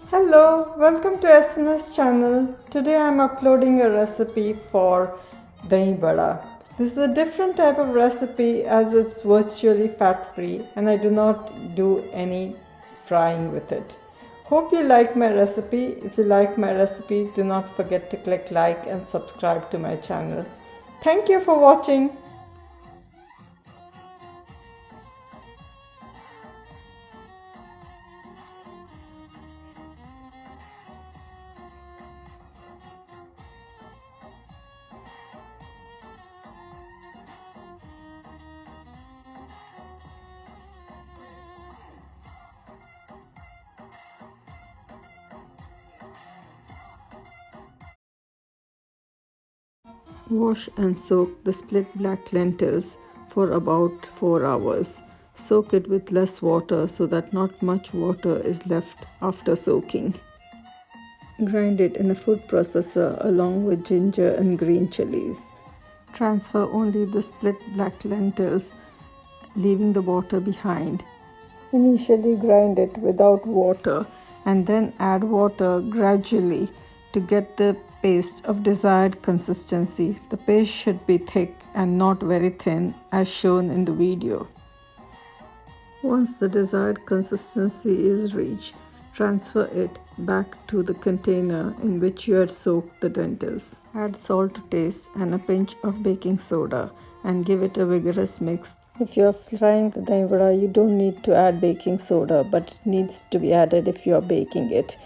Hello, welcome to SNS channel. Today I am uploading a recipe for Dahibada. This is a different type of recipe as it's virtually fat free and I do not do any frying with it. Hope you like my recipe. If you like my recipe, do not forget to click like and subscribe to my channel. Thank you for watching. Wash and soak the split black lentils for about 4 hours. Soak it with less water so that not much water is left after soaking. Grind it in a food processor along with ginger and green chillies. Transfer only the split black lentils, leaving the water behind. Initially grind it without water and then add water gradually to get the paste of desired consistency. The paste should be thick and not very thin as shown in the video. Once the desired consistency is reached, transfer it back to the container in which you had soaked the lentils. Add salt to taste and a pinch of baking soda and give it a vigorous mix. If you are frying the dahibada, you don't need to add baking soda, but it needs to be added if you are baking it.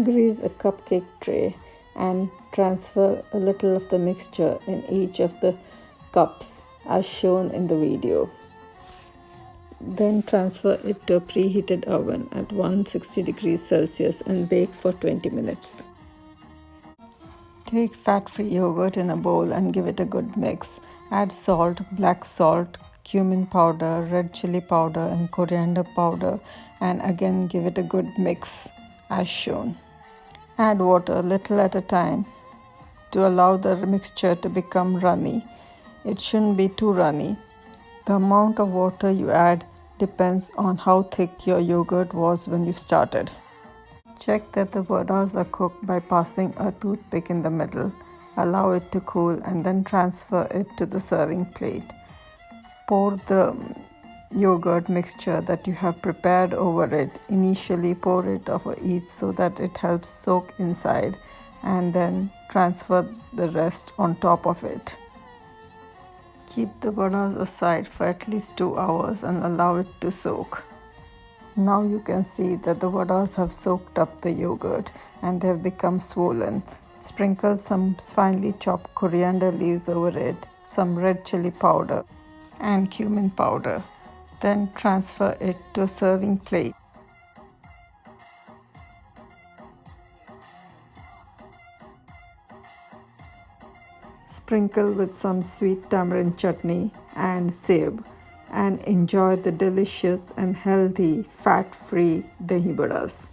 Grease a cupcake tray and transfer a little of the mixture in each of the cups as shown in the video. Then transfer it to a preheated oven at 160 degrees Celsius and bake for 20 minutes. Take fat-free yogurt in a bowl and give it a good mix. Add salt, black salt, cumin powder, red chilli powder and coriander powder and again give it a good mix as shown. Add water little at a time to allow the mixture to become runny. It shouldn't be too runny. The amount of water you add depends on how thick your yogurt was when you started. Check that the vadas are cooked by passing a toothpick in the middle. Allow it to cool and then transfer it to the serving plate. Pour the yogurt mixture that you have prepared over it. Initially pour it over each so that it helps soak inside and then transfer the rest on top of it. Keep the vadas aside for at least 2 hours and allow it to soak. Now you can see that the vadas have soaked up the yogurt and they have become swollen. Sprinkle some finely chopped coriander leaves over it, some red chilli powder and cumin powder. Then transfer it to a serving plate. Sprinkle with some sweet tamarind chutney and seb and enjoy the delicious and healthy fat-free dahibadas.